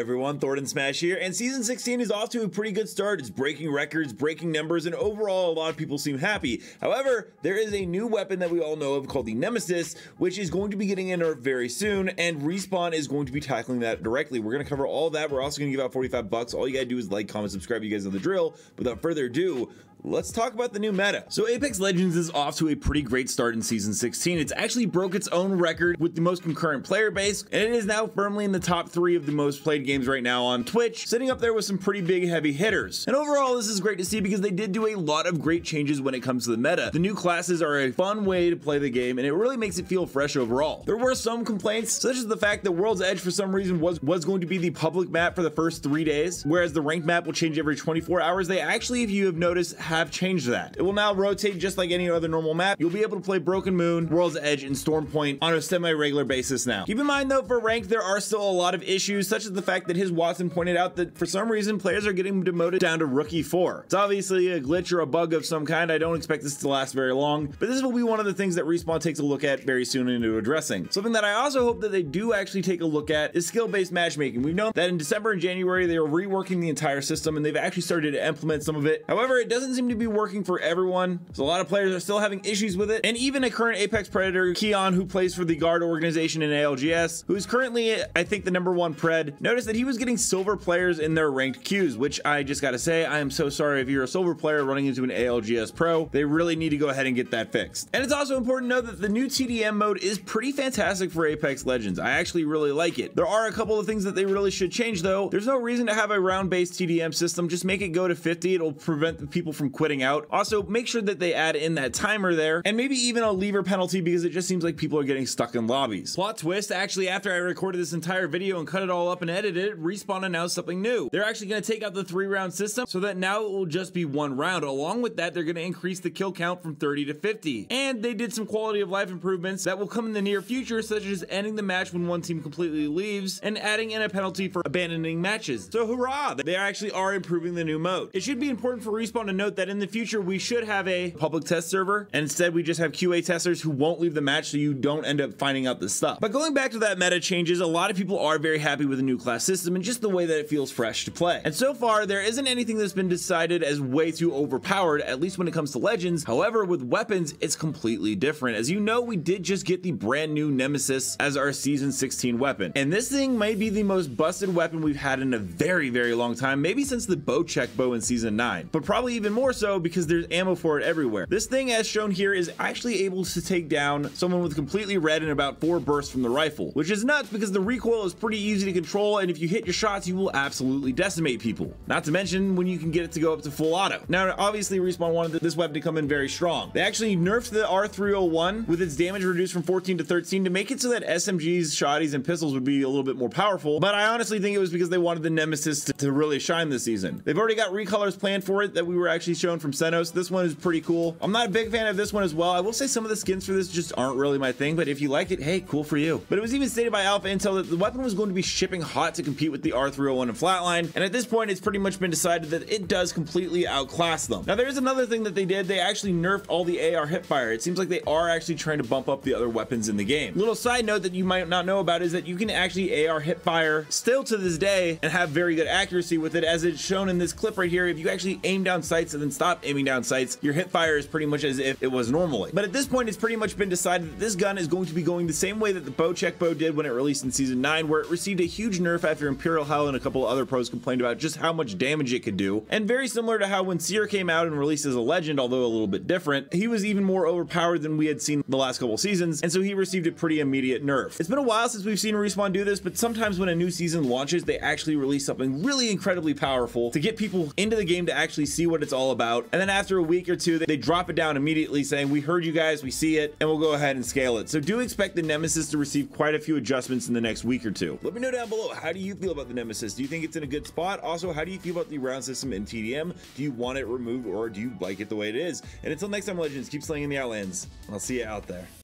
everyone, Thordan Smash here, and Season 16 is off to a pretty good start. It's breaking records, breaking numbers, and overall a lot of people seem happy. However, there is a new weapon that we all know of called the Nemesis, which is going to be getting a nerf very soon, and Respawn is going to be tackling that directly. We're going to cover all that. We're also going to give out 45 bucks. All you gotta do is like, comment, subscribe. You guys know the drill. Without further ado, let's talk about the new meta. So Apex Legends is off to a pretty great start in Season 16. It's actually broke its own record with the most concurrent player base, and it is now firmly in the top 3 of the most played games right now on Twitch, sitting up there with some pretty big heavy hitters. And overall, this is great to see because they did do a lot of great changes when it comes to the meta. The new classes are a fun way to play the game, and it really makes it feel fresh overall. There were some complaints, such as the fact that World's Edge for some reason was going to be the public map for the first 3 days, whereas the ranked map will change every 24 hours. They actually, if you have noticed, have changed that. It will now rotate just like any other normal map. You'll be able to play Broken Moon, World's Edge, and Storm Point on a semi-regular basis now. Keep in mind though, for ranked, there are still a lot of issues, such as the fact that his Watson pointed out that for some reason players are getting demoted down to Rookie 4. It's obviously a glitch or a bug of some kind. I don't expect this to last very long, but this will be one of the things that Respawn takes a look at very soon into addressing. Something that I also hope that they do actually take a look at is skill-based matchmaking. We've known that in December and January they were reworking the entire system, and they've actually started to implement some of it. However, it doesn't seem to be working for everyone, so a lot of players are still having issues with it. And even a current Apex Predator, Keon, who plays for the Guard organization in ALGS, who is currently, I think, the #1 Pred, noticed that he was getting silver players in their ranked queues, which I just gotta say, I am so sorry if you're a silver player running into an ALGS Pro. They really need to go ahead and get that fixed. And it's also important to know that the new TDM mode is pretty fantastic for Apex Legends. I actually really like it. There are a couple of things that they really should change though. There's no reason to have a round-based TDM system. Just make it go to 50. It'll prevent the people from quitting out. Also, make sure that they add in that timer there, and maybe even a lever penalty, because it just seems like people are getting stuck in lobbies. Plot twist, actually, after I recorded this entire video and cut it all up and edited it, Respawn announced something new. They're actually going to take out the 3-round system so that now it will just be 1 round. Along with that, they're going to increase the kill count from 30 to 50. And they did some quality of life improvements that will come in the near future, such as ending the match when one team completely leaves and adding in a penalty for abandoning matches. So hurrah, they actually are improving the new mode. It should be important for Respawn to note that in the future we should have a public test server, and instead we just have QA testers who won't leave the match so you don't end up finding out this stuff. But going back to that meta changes, a lot of people are very happy with the new class system and just the way that it feels fresh to play. And so far there isn't anything that's been decided as way too overpowered, at least when it comes to Legends. However, with weapons it's completely different. As you know, we did just get the brand new Nemesis as our Season 16 weapon, and this thing might be the most busted weapon we've had in a very long time, maybe since the bow check bow in Season 9, but probably even more so because there's ammo for it everywhere. This thing, as shown here, is actually able to take down someone with completely red in about 4 bursts from the rifle, which is nuts because the recoil is pretty easy to control, and if you hit your shots you will absolutely decimate people. Not to mention when you can get it to go up to full auto. Now obviously Respawn wanted this weapon to come in very strong. They actually nerfed the R301 with its damage reduced from 14 to 13 to make it so that SMGs, shotties, and pistols would be a little bit more powerful, but I honestly think it was because they wanted the Nemesis to really shine this season. They've already got recolors planned for it that we were actually shown from Senos. This one is pretty cool. I'm not a big fan of this one as well. I will say some of the skins for this just aren't really my thing, but if you like it, hey, cool for you. But it was even stated by Alpha Intel that the weapon was going to be shipping hot to compete with the R301 and Flatline, and at this point it's pretty much been decided that it does completely outclass them. Now there's another thing that they did. They actually nerfed all the AR hipfire. It seems like they are actually trying to bump up the other weapons in the game. Little side note that you might not know about is that you can actually AR hipfire still to this day and have very good accuracy with it, as it's shown in this clip right here. If you actually aim down sights and then stop aiming down sights, your hipfire is pretty much as if it was normally. But at this point it's pretty much been decided that this gun is going to be going the same way that the bow check bow did when it released in Season 9, where it received a huge nerf after Imperial Hell and a couple of other pros complained about just how much damage it could do. And very similar to how when Seer came out and released as a legend, although a little bit different, he was even more overpowered than we had seen the last couple seasons, and so he received a pretty immediate nerf. It's been a while since we've seen Respawn do this, but sometimes when a new season launches they actually release something really incredibly powerful to get people into the game to actually see what it's all about, and then after a week or two they drop it down immediately saying, we heard you guys, we see it, and we'll go ahead and scale it. So do expect the Nemesis to receive quite a few adjustments in the next week or two. Let me know down below, how do you feel about the Nemesis? Do you think it's in a good spot? Also, how do you feel about the round system in TDM? Do you want it removed, or do you like it the way it is? And until next time, Legends, keep slaying in the Outlands. I'll see you out there.